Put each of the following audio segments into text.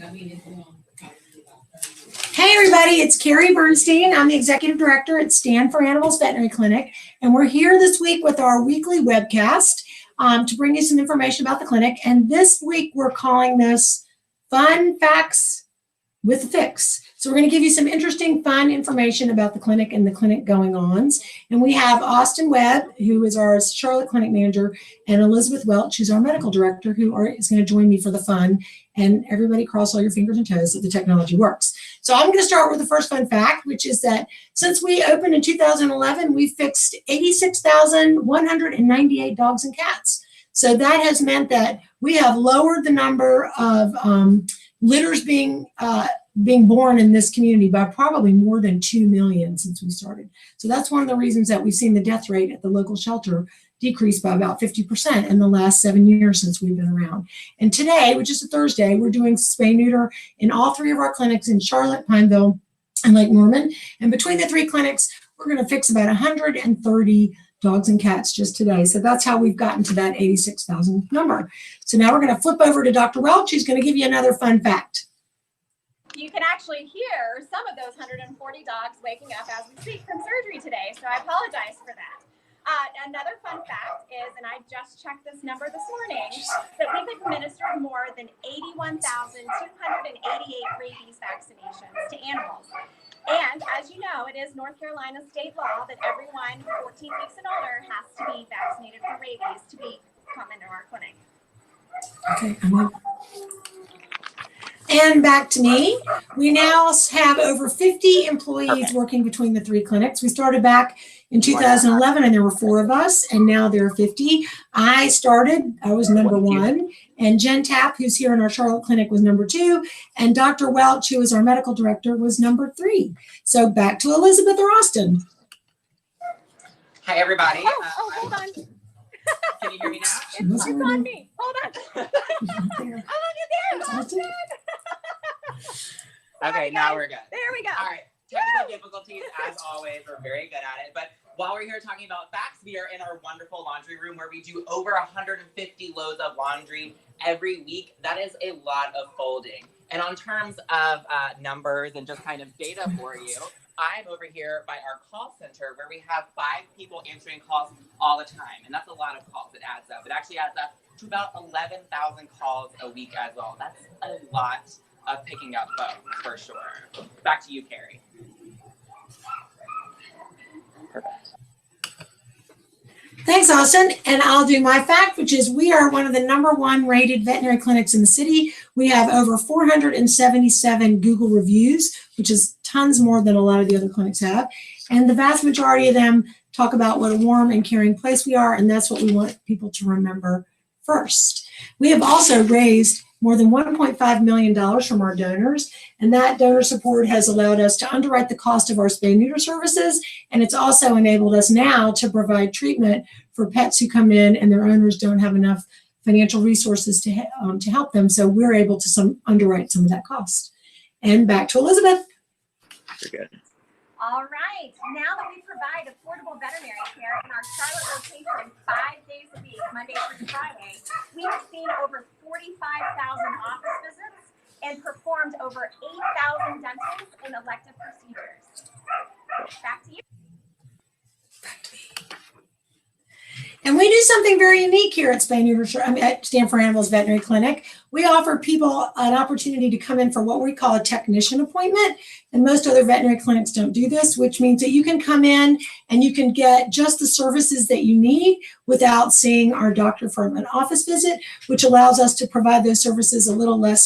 Hey everybody, it's Carrie Bernstein. I'm the Executive Director at Stand for Animals Veterinary Clinic, and we're here this week with our weekly webcast to bring you some information about the clinic. And this week we're calling this Fun Facts with a Fix. So we're going to give you some interesting, fun information about the clinic and the clinic going-ons. And we have Austin Webb, who is our Charlotte Clinic Manager, and Elizabeth Welch, who's our Medical Director, is going to join me for the fun. And everybody cross all your fingers and toes that the technology works. So I'm going to start with the first fun fact, which is that since we opened in 2011, we've fixed 86,198 dogs and cats. So that has meant that we have lowered the number of litters being born in this community by probably more than 2 million since we started. So that's one of the reasons that we've seen the death rate at the local shelter decrease by about 50% in the last 7 years since we've been around. And today, which is a Thursday, we're doing spay neuter in all 3 of our clinics in Charlotte, Pineville, and Lake Norman. And between the 3 clinics, we're going to fix about 130 dogs and cats just today. So that's how we've gotten to that 86,000 number. So now we're going to flip over to Dr. Welch, who's going to give you another fun fact. You can actually hear some of those 140 dogs waking up as we speak from surgery today, so I apologize for that. Another fun fact is, and I just checked this number this morning, that we've administered more than 81,288 rabies vaccinations to animals. And as you know, it is North Carolina state law that everyone 14 weeks and older has to be vaccinated for rabies to come into our clinic. Okay, and back to me. We now have over 50 employees working between the 3 clinics. We started back in 2011 and there were 4 of us, and now there are 50. I was number 1, and Jen Tapp, who's here in our Charlotte clinic, was number 2, and Dr. Welch, who is our medical director, was number 3. So back to Elizabeth or Austin. Hi, everybody. Hold on. Can you hear me now? It's on me. Hold on. I'm on there, Austin. Okay, now we're good. There we go. All right. Technical difficulties, as always. We're very good at it. But while we're here talking about facts, we are in our wonderful laundry room where we do over 150 loads of laundry every week. That is a lot of folding. And on terms of numbers and just kind of data for you, I'm over here by our call center where we have 5 people answering calls all the time. And that's a lot of calls. It adds up. It actually adds up to about 11,000 calls a week as well. That's a lot of picking up phones for sure. Back to you, Carrie. Perfect. Thanks, Austin. And I'll do my fact, which is we are one of the number 1 rated veterinary clinics in the city. We have over 477 Google reviews, which is tons more than a lot of the other clinics have. And the vast majority of them talk about what a warm and caring place we are, and that's what we want people to remember first. We have also raised more than $1.5 million from our donors, and that donor support has allowed us to underwrite the cost of our spay neuter services, and it's also enabled us now to provide treatment for pets who come in and their owners don't have enough financial resources to help them, so we're able to underwrite some of that cost. And back to Elizabeth. You're good. All right. Now that we provide affordable veterinary care in our Charlotte location 5 days a week, Monday through Friday, we have seen over 45,000 office visits and performed over 8,000 dentals and elective procedures. Back to you. And we do something very unique here at at Stand for Animals Veterinary Clinic. We offer people an opportunity to come in for what we call a technician appointment. And most other veterinary clinics don't do this, which means that you can come in and you can get just the services that you need without seeing our doctor for an office visit, which allows us to provide those services a little more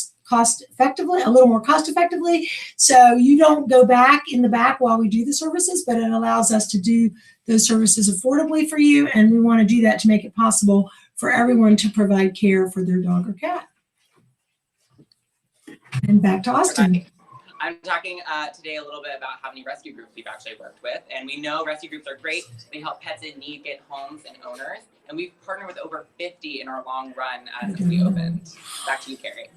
cost effectively. So you don't go back in the back while we do the services, but it allows us to do those services affordably for you. And we want to do that to make it possible for everyone to provide care for their dog or cat. And back to Austin. I'm talking today a little bit about how many rescue groups we've actually worked with. And we know rescue groups are great. They help pets in need get homes and owners. And we've partnered with over 50 in our long run since we opened. Back to you, Carrie.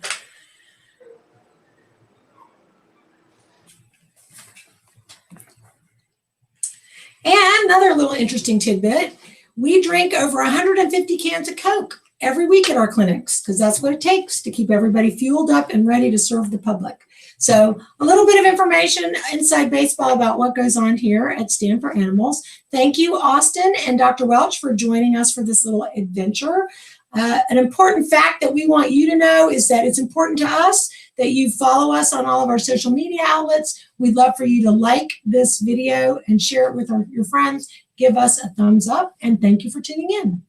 And another little interesting tidbit, we drink over 150 cans of Coke every week at our clinics, because that's what it takes to keep everybody fueled up and ready to serve the public. So a little bit of information inside baseball about what goes on here at Stand for Animals. Thank you, Austin and Dr. Welch, for joining us for this little adventure. An important fact that we want you to know is that it's important to us that you follow us on all of our social media outlets. We'd love for you to like this video and share it with your friends. Give us a thumbs up, and thank you for tuning in.